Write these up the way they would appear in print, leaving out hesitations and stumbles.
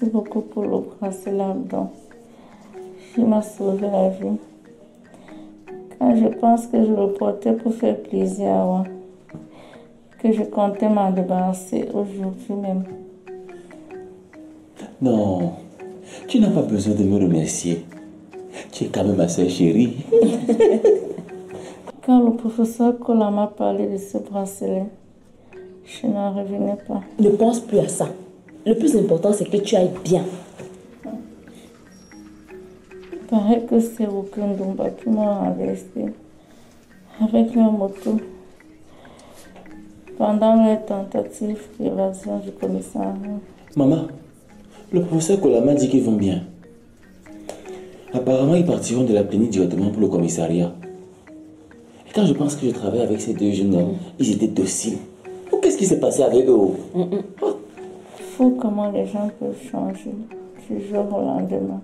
beaucoup pour le bracelet là-dedans. Il m'a sauvé la vie. Quand je pense que je le portais pour faire plaisir à moi, que je comptais m'en débarrasser aujourd'hui même. Non, tu n'as pas besoin de me remercier. Tu es quand même ma soeur chérie. Quand le professeur Kola m'a parlé de ce bracelet, je n'en revenais pas. Ne pense plus à ça. Le plus important, c'est que tu ailles bien. Il paraît que c'est Okundumba qui m'a renversé avec leur moto pendant leur tentative d'évasion du commissariat. Maman, le professeur Kolama dit qu'ils vont bien. Apparemment, ils partiront de la clinique directement pour le commissariat. Et quand je pense que je travaille avec ces deux jeunes hommes, ils étaient dociles. Qu'est-ce qui s'est passé avec eux? Fou comment les gens peuvent changer du jour au lendemain.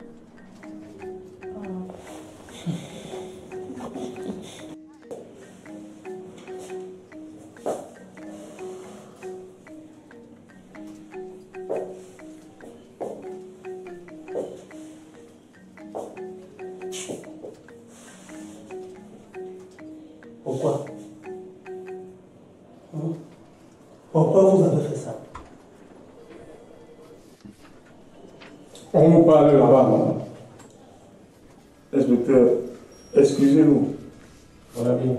Pourquoi? Pourquoi vous avez fait ça? On nous parle là-bas, non? Inspecteur, excusez-nous. Voilà bien.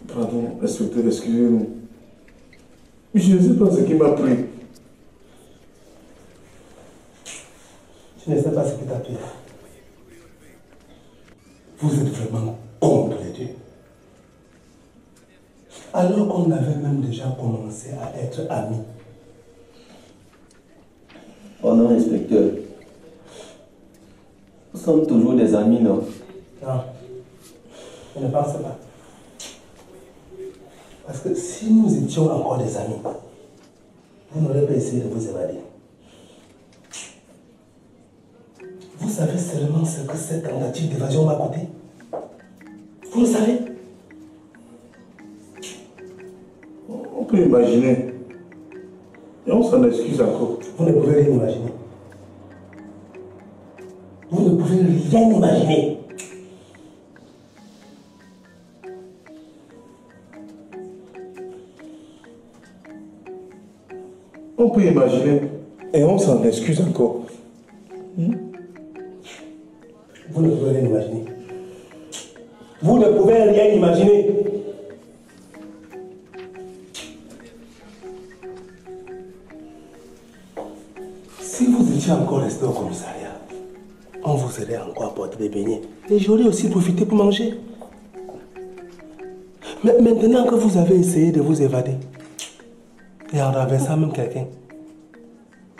Pardon, inspecteur, excusez-nous. Je ne sais pas ce qui m'a pris. Tu ne sais pas ce qui t'a pris. Vous êtes vraiment cons tous les deux. Alors qu'on avait même déjà commencé à être amis. Oh non, inspecteur. Nous sommes toujours des amis, non? Non, je ne pense pas. Parce que si nous étions encore des amis, vous n'aurez pas essayé de vous évader. Vous savez seulement ce que cette tentative d'évasion m'a coûté? Vous le savez? On peut imaginer. Et on s'en excuse encore. Vous ne pouvez rien imaginer. Vous ne pouvez rien imaginer. On peut imaginer. Et on s'en excuse encore. Vous ne pouvez rien imaginer. Vous ne pouvez rien imaginer. Si vous étiez encore resté au commissariat, on vous aurait encore apporté des beignets. Et j'aurais aussi profité pour manger. Mais maintenant que vous avez essayé de vous évader, et en renversant même quelqu'un,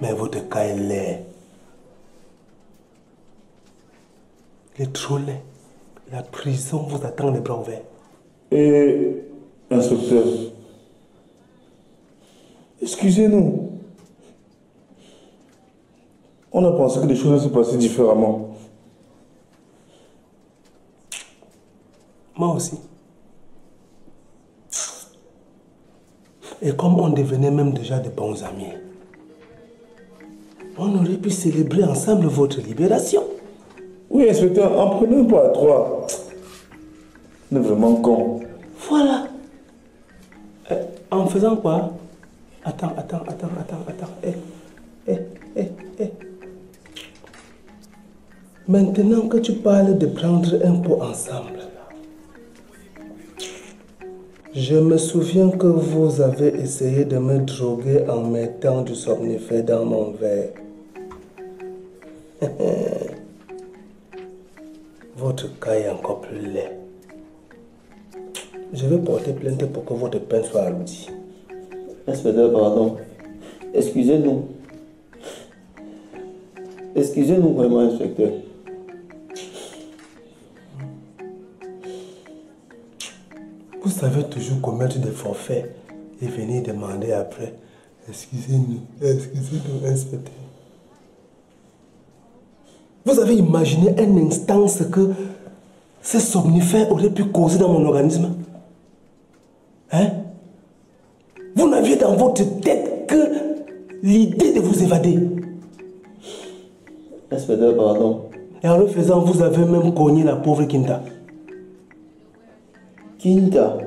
mais votre cas est laid. Il est trop laid. La prison vous attend les bras ouverts. Et, inspecteur, excusez-nous. On a pensé que les choses se passaient différemment. Moi aussi. Et comme on devenait même déjà de bons amis, on aurait pu célébrer ensemble votre libération. Oui, inspecteur, en prenant pas à trois. On est vraiment con. Voilà. En faisant quoi? Attends. Maintenant que tu parles de prendre un pot ensemble, je me souviens que vous avez essayé de me droguer en mettant du somnifère dans mon verre. Votre cas est encore plus laid. Je vais porter plainte pour que votre peine soit alourdie. Inspecteur, pardon. Excusez-nous. Excusez-nous vraiment, inspecteur. Vous savez toujours commettre des forfaits et venir demander après. Excusez-nous, inspecteur. Vous avez imaginé un instant ce que ces somnifères auraient pu causer dans mon organisme? Hein? Vous n'aviez dans votre tête que l'idée de vous évader. Inspecteur, pardon. Et en le faisant, vous avez même cogné la pauvre Kinta. Kinta,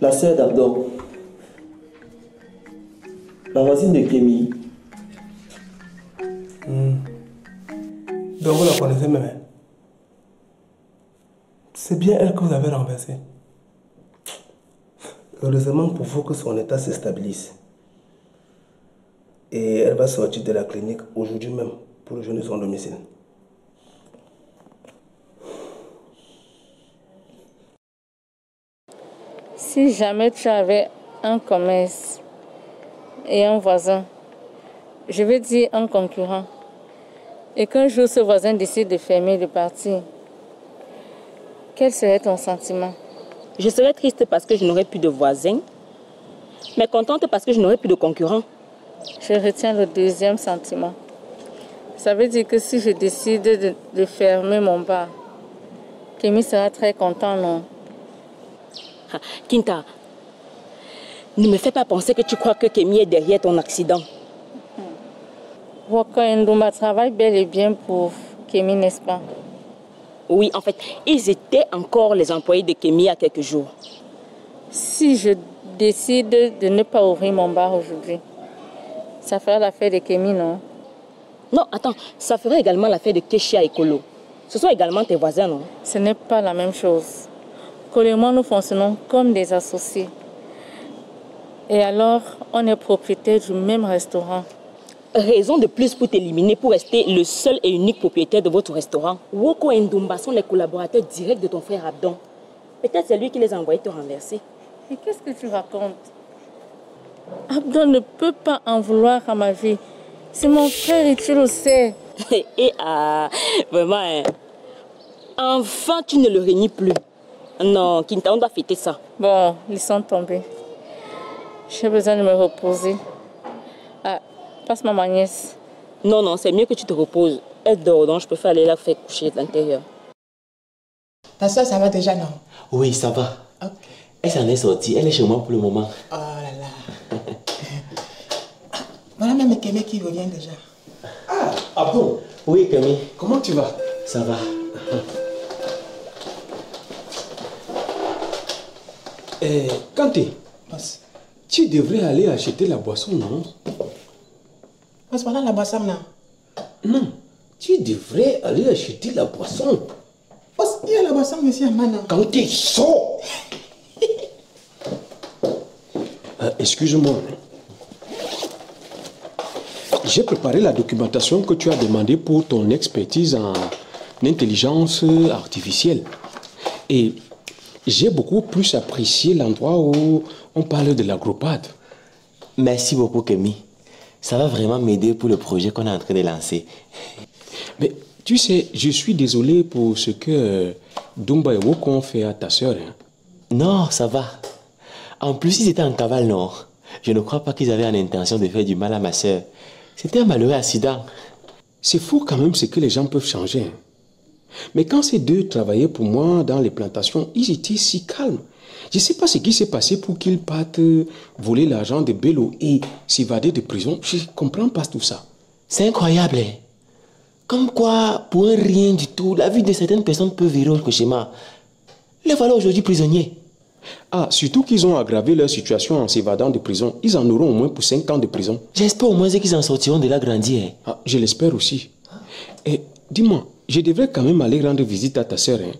la sœur d'Abdon, la voisine de Kémy. Donc vous la connaissez même. Hein? C'est bien elle que vous avez renversée. Heureusement pour vous que son état se stabilise. Et elle va sortir de la clinique aujourd'hui même pour rejoindre son domicile. Si jamais tu avais un commerce et un voisin, je veux dire un concurrent, et qu'un jour ce voisin décide de fermer, de partir, quel serait ton sentiment? Je serais triste parce que je n'aurais plus de voisins, mais contente parce que je n'aurais plus de concurrents. Je retiens le deuxième sentiment. Ça veut dire que si je décide de fermer mon bar, Kémy sera très content, non? Kinta, ne me fais pas penser que tu crois que Kémy est derrière ton accident. Woko et Ndoumba travaillent bel et bien pour Kémy, n'est-ce pas? Oui, en fait, ils étaient encore les employés de Kémy il y a quelques jours. Si je décide de ne pas ouvrir mon bar aujourd'hui, ça fera l'affaire de Kémy, non? Non, attends, ça ferait également l'affaire de Kéchia et Kolo. Ce sont également tes voisins, non? Ce n'est pas la même chose. Kolo et moi, nous fonctionnons comme des associés. Et alors, on est propriétaire du même restaurant. Raison de plus pour t'éliminer, pour rester le seul et unique propriétaire de votre restaurant. Woko et Ndoumba sont les collaborateurs directs de ton frère Abdon. Peut-être c'est lui qui les a envoyés te renverser. Mais qu'est-ce que tu racontes? Abdon ne peut pas en vouloir à ma vie. C'est mon frère et tu le sais. Et vraiment, hein. Enfin, tu ne le renies plus. Non, Kinta, on doit fêter ça. Bon, ils sont tombés. J'ai besoin de me reposer. Ah, passe-moi ma nièce. Non, non, c'est mieux que tu te reposes. Elle dort, donc je préfère aller la faire coucher de l'intérieur. Ta soeur, ça va déjà, non? Oui, ça va. Ok. Elle s'en est sortie. Elle est chez moi pour le moment. Oh là là. Voilà même Kémy qui revient déjà. Ah bon? Oui, Kémy. Comment tu vas? Ça va. Kanté, Boss. tu devrais aller acheter la boisson, non? Boss, voilà la boisson, non? Non, tu devrais aller acheter la boisson. Boss, il y a la boisson, monsieur Amana. Kanté, sors! Excuse-moi. J'ai préparé la documentation que tu as demandée pour ton expertise en intelligence artificielle. Et j'ai beaucoup plus apprécié l'endroit où on parle de l'agropade. Merci beaucoup, Kémy. Ça va vraiment m'aider pour le projet qu'on est en train de lancer. Mais tu sais, je suis désolé pour ce que Ndoumba et Woko ont fait à ta soeur. Hein. Non, ça va. En plus, ils étaient en cavale, non? Je ne crois pas qu'ils avaient en intention de faire du mal à ma soeur. C'était un malheureux accident. C'est fou quand même ce que les gens peuvent changer. Hein. Mais quand ces deux travaillaient pour moi dans les plantations, ils étaient si calmes. Je ne sais pas ce qui s'est passé pour qu'ils partent voler l'argent de Bello et s'évader de prison. Je ne comprends pas tout ça. C'est incroyable. Hein? Comme quoi, pour un rien du tout, la vie de certaines personnes peut virer au cauchemar. Les voilà aujourd'hui prisonniers. Ah, surtout qu'ils ont aggravé leur situation en s'évadant de prison. Ils en auront au moins pour 5 ans de prison. J'espère au moins qu'ils en sortiront de là grandis. Hein? Ah, je l'espère aussi. Et dis-moi, je devrais quand même aller rendre visite à ta soeur. Hein.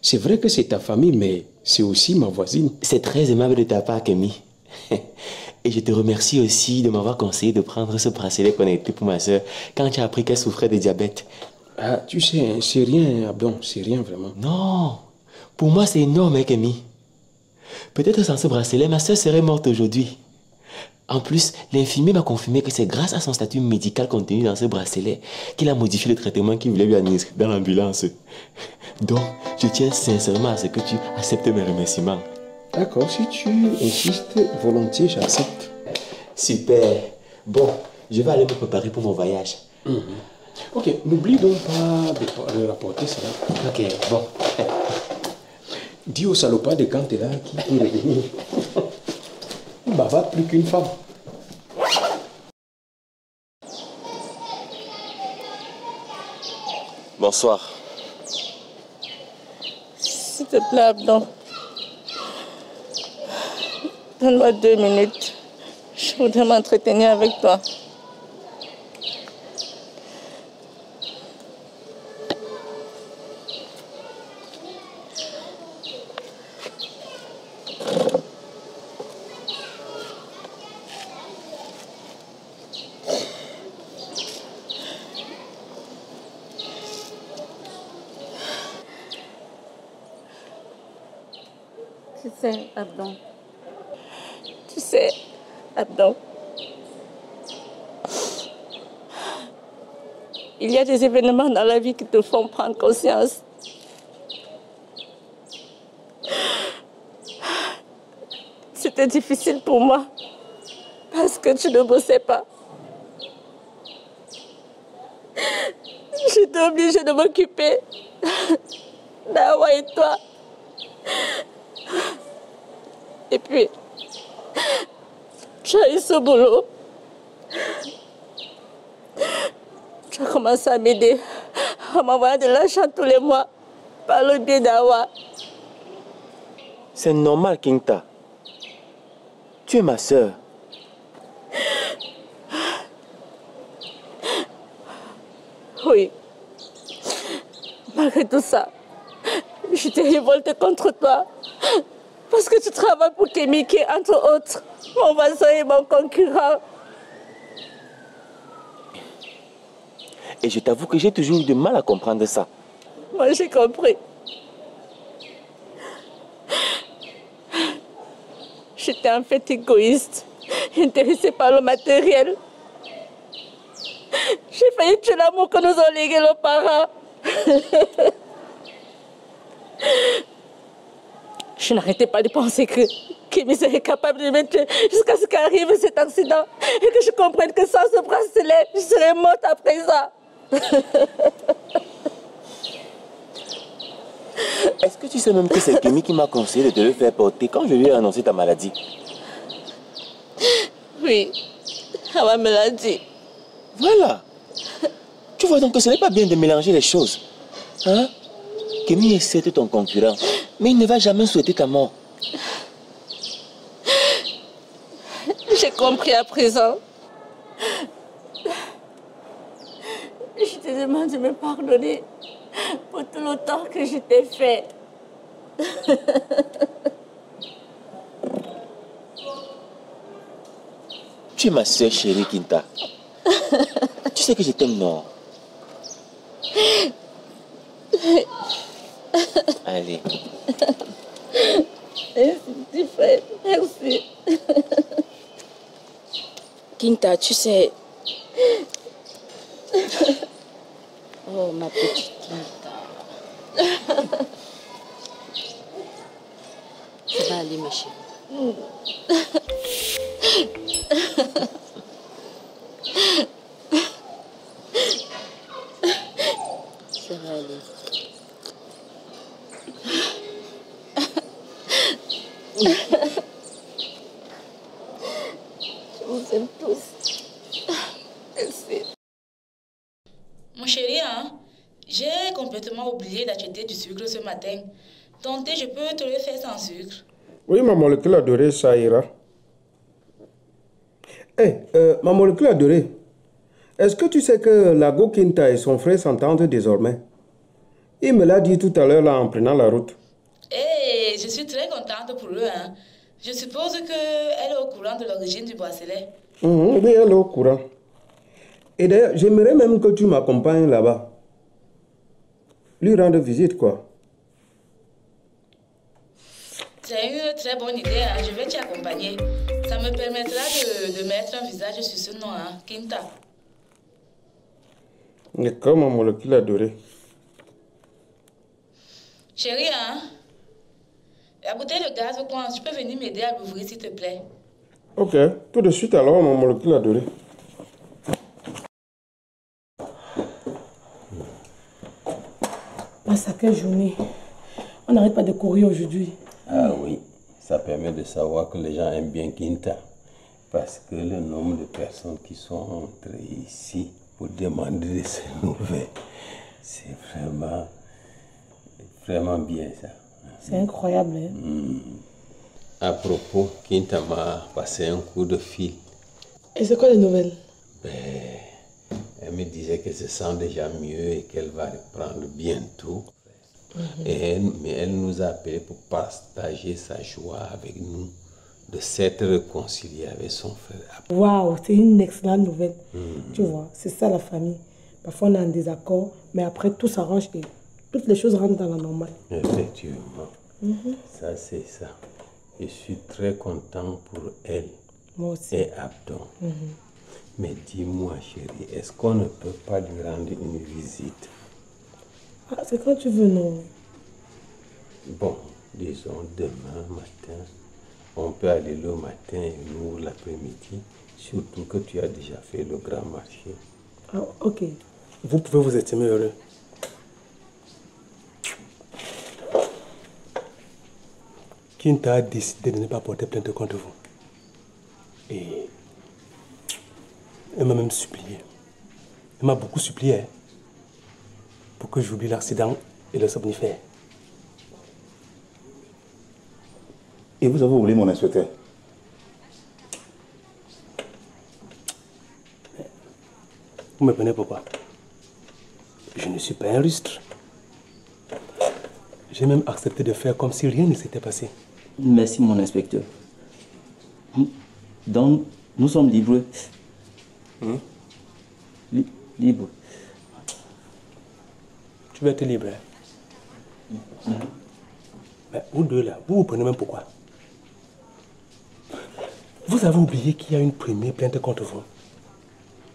C'est vrai que c'est ta famille, mais c'est aussi ma voisine. C'est très aimable de ta part, Kémy. Et je te remercie aussi de m'avoir conseillé de prendre ce bracelet connecté pour ma soeur quand tu as appris qu'elle souffrait de diabète. Ah, tu sais, hein, c'est rien, Abdon, c'est rien vraiment. Non, pour moi c'est énorme, hein, Kémy. Peut-être sans ce bracelet, ma soeur serait morte aujourd'hui. En plus, l'infirmier m'a confirmé que c'est grâce à son statut médical contenu dans ce bracelet qu'il a modifié le traitement qu'il voulait lui administrer dans l'ambulance. Donc, je tiens sincèrement à ce que tu acceptes mes remerciements. D'accord, si tu insistes, volontiers, j'accepte. Super. Bon, je vais aller me préparer pour mon voyage. Ok, n'oublie donc pas de rapporter cela. Ok, bon. Dis au salopard de quand t'es là qui peut revenir. ne bavarde plus qu'une femme. Bonsoir. S'il te plaît, Abdon. Donne-moi 2 minutes. Je voudrais m'entretenir avec toi. Tu sais, Abdon. Tu sais, Abdon. Il y a des événements dans la vie qui te font prendre conscience. C'était difficile pour moi parce que tu ne bossais pas. J'étais obligée de m'occuper d'Awa et toi. Et puis, tu as eu ce boulot. Tu as commencé à m'aider, à m'envoyer de l'argent tous les mois par le biais d'Awa. C'est normal, Kinta. Tu es ma sœur. Oui. Malgré tout ça, je t'ai révolté contre toi. Parce que tu travailles pour Kémy, qui est, entre autres, mon voisin et mon concurrent. Et je t'avoue que j'ai toujours eu du mal à comprendre ça. Moi, j'ai compris. J'étais en fait égoïste, intéressée par le matériel. J'ai failli tuer l'amour que nous ont légué nos parents. Je n'arrêtais pas de penser que Kémy serait capable de me tuer jusqu'à ce qu'arrive cet accident et que je comprenne que sans ce bracelet, je serais morte après ça. Est-ce que tu sais même que c'est Kémy qui m'a conseillé de te le faire porter quand je lui ai annoncé ta maladie? Oui, Awa me l'a dit. Voilà. Tu vois donc que ce n'est pas bien de mélanger les choses. Hein? Kémy est certes ton concurrent, mais il ne va jamais souhaiter ta mort. J'ai compris à présent. Je te demande de me pardonner pour tout le tort que je t'ai fait. Tu es ma soeur chérie, Kinta. Tu sais que je t'aime, non? Allez. Merci, petit frère. Merci. Kinta, tu sais... Oh, ma petite Kinta. Ça va aller, ma chérie. Ça va aller. Je vous aime tous. Merci. Mon chéri, hein, j'ai complètement oublié d'acheter du sucre ce matin. Donc, je peux te le faire sans sucre. Oui, ma molécule adorée, ça ira. Ma molécule adorée, est-ce que tu sais que Lago Kinta et son frère s'entendent désormais? Il me l'a dit tout à l'heure là en prenant la route. Je suis très contente pour eux. Hein. Je suppose qu'elle est au courant de l'origine du bracelet. Oui, elle est au courant. Et d'ailleurs, j'aimerais même que tu m'accompagnes là-bas. Lui rendre visite, quoi. C'est une très bonne idée. Hein. Je vais t'y accompagner. Ça me permettra de mettre un visage sur ce nom, hein, Kinta. D'accord, ma molécule adorée. Chérie, hein? La bouteille de gaz au coin, tu peux venir m'aider à l'ouvrir, s'il te plaît. Ok, tout de suite alors, ma molécule adorée. Ah, sacrée journée. On n'arrête pas de courir aujourd'hui. Ah oui, Ça permet de savoir que les gens aiment bien Kinta. Parce que le nombre de personnes qui sont entrées ici pour demander de ces nouvelles, c'est vraiment bien ça. C'est incroyable. Hein? À propos, Kinta m'a passé un coup de fil. Et c'est quoi les nouvelles? Elle me disait qu'elle se sent déjà mieux et qu'elle va reprendre bientôt. Mais elle nous a appelé pour partager sa joie avec nous de s'être réconciliée avec son frère. Waouh, c'est une excellente nouvelle. Tu vois, c'est ça la famille. Parfois on est en désaccord, mais après tout s'arrange et toutes les choses rentrent dans la normale. Effectivement. Ça, c'est ça. Je suis très content pour elle. Moi aussi. Et Abdon. Mais dis-moi, chérie, est-ce qu'on ne peut pas lui rendre une visite? Ah, c'est quand tu veux, non? Bon, disons demain matin. On peut aller le matin et nous l'après-midi. Surtout que tu as déjà fait le grand marché. Ah, ok. Vous pouvez vous estimer heureux. Kinta a décidé de ne pas porter plainte contre vous. Et elle m'a même supplié. Elle m'a beaucoup supplié pour que j'oublie l'accident et le somnifère. Et vous avez oublié mon inspecteur? Vous me prenez pourquoi? Je ne suis pas un rustre. J'ai même accepté de faire comme si rien ne s'était passé. Merci, mon inspecteur. Donc, nous sommes libres. Libres. Tu vas être libre. Mais vous deux là, vous prenez même pourquoi? Vous avez oublié qu'il y a une première plainte contre vous.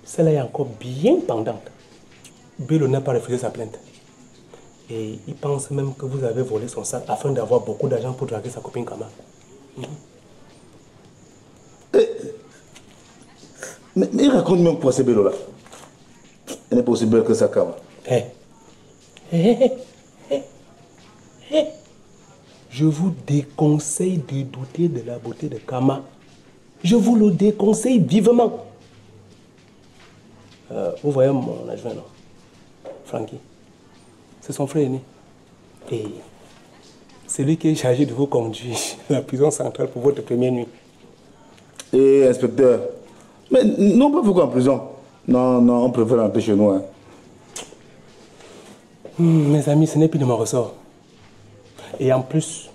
Celle-là est encore bien pendante. Bello n'a pas refusé sa plainte. Et il pense même que vous avez volé son sac afin d'avoir beaucoup d'argent pour draguer sa copine Kama. Mais raconte même pour ces Bello là. Elle n'est pas aussi belle que sa Kama. Je vous déconseille de douter de la beauté de Kama. Je vous le déconseille vivement. Vous voyez mon adjoint, non? Frankie. C'est son frère aîné. Et c'est lui qui est chargé de vous conduire à la prison centrale pour votre première nuit. Et inspecteur, mais non pas pourquoi en prison. Non, on préfère rentrer chez nous. Hein. Mes amis, ce n'est plus de mon ressort. Et en plus,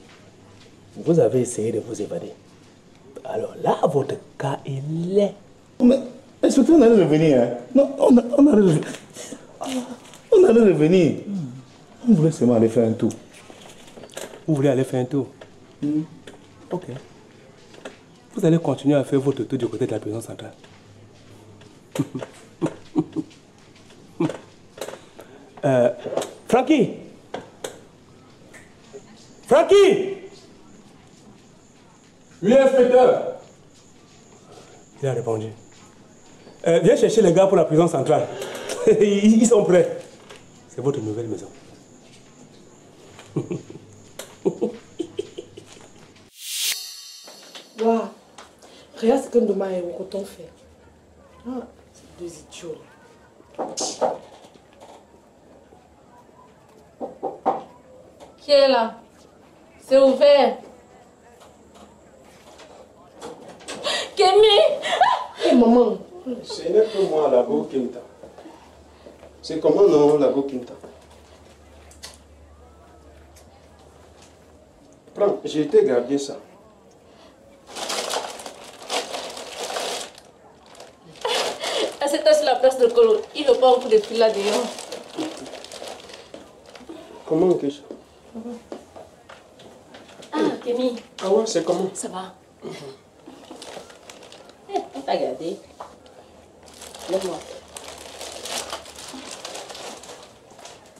vous avez essayé de vous évader. Alors là, votre cas est laid. Mais inspecteur, on allait revenir. Hein. Non, on allait revenir. On allait revenir. On voulait seulement aller faire un tour. Vous voulez aller faire un tour? Ok. Vous allez continuer à faire votre tour du côté de la prison centrale. Frankie! Frankie! Oui, inspecteur. Il a répondu. Viens chercher les gars pour la prison centrale. Ils sont prêts. C'est votre nouvelle maison. Waouh! Regarde ce que Ndoma et Wokoton fait. Ah, c'est deux idiots. Qui est là? C'est ouvert. Kémy! Hé, maman! Ce n'est que moi, la Go Kinta. C'est comment non, la Go Kinta? Prends, j'ai été garder ça. C'est la place de Colo. Il veut pas beaucoup de fil là-dedans. Comment, Kesha? Ah, Kémy. Ah ouais, c'est comment? Ça va. On t'a gardé. Lève-moi.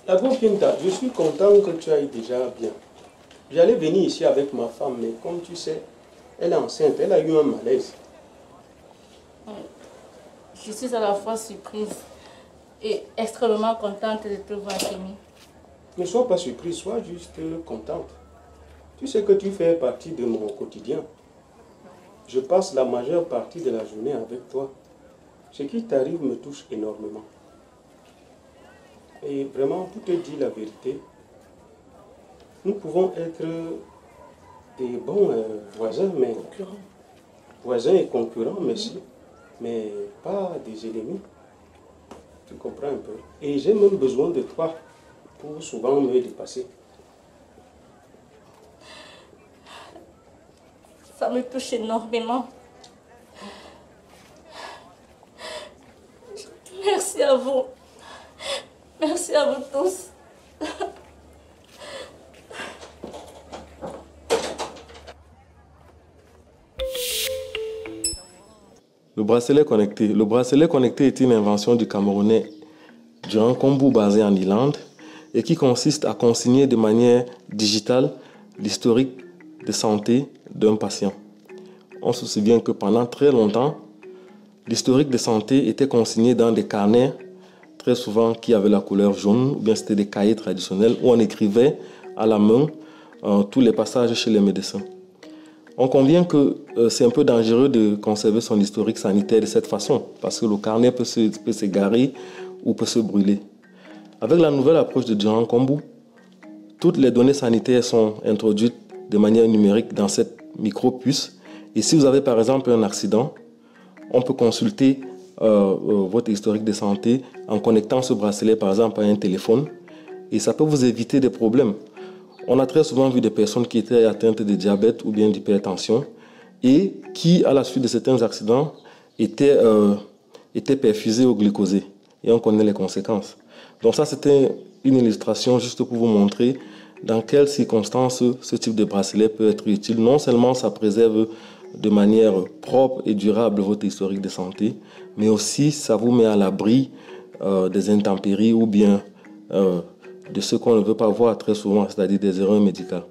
La Go Kinta, je suis content que tu ailles déjà bien. J'allais venir ici avec ma femme, mais comme tu sais, elle est enceinte, elle a eu un malaise. Je suis à la fois surprise et extrêmement contente de te voir, Kémy. Ne sois pas surprise, sois juste contente. Tu sais que tu fais partie de mon quotidien. Je passe la majeure partie de la journée avec toi. Ce qui t'arrive me touche énormément. Et vraiment, pour te dire la vérité, nous pouvons être des bons voisins, mais voisins et concurrents, mais pas des ennemis. Tu comprends un peu? Et j'ai même besoin de toi pour souvent me dépasser. Ça me touche énormément. Merci à vous. Merci à vous tous. Le bracelet connecté. Le bracelet connecté est une invention du Camerounais Djiran Kombou basé en Irlande et qui consiste à consigner de manière digitale l'historique de santé d'un patient. On se souvient que pendant très longtemps, l'historique de santé était consigné dans des carnets, très souvent qui avaient la couleur jaune, ou bien c'était des cahiers traditionnels où on écrivait à la main tous les passages chez les médecins. On convient que c'est un peu dangereux de conserver son historique sanitaire de cette façon, parce que le carnet peut s'égarer ou peut se brûler. Avec la nouvelle approche de Djiran Kombou, toutes les données sanitaires sont introduites de manière numérique dans cette micro-puce. Et si vous avez par exemple un accident, on peut consulter votre historique de santé en connectant ce bracelet par exemple à un téléphone et ça peut vous éviter des problèmes. On a très souvent vu des personnes qui étaient atteintes de diabète ou bien d'hypertension et qui, à la suite de certains accidents, étaient perfusées au glucosé. Et on connaît les conséquences. Donc ça, c'était une illustration juste pour vous montrer dans quelles circonstances ce type de bracelet peut être utile. Non seulement ça préserve de manière propre et durable votre historique de santé, mais aussi ça vous met à l'abri des intempéries ou bien de ce qu'on ne veut pas voir très souvent, c'est-à-dire des erreurs médicales.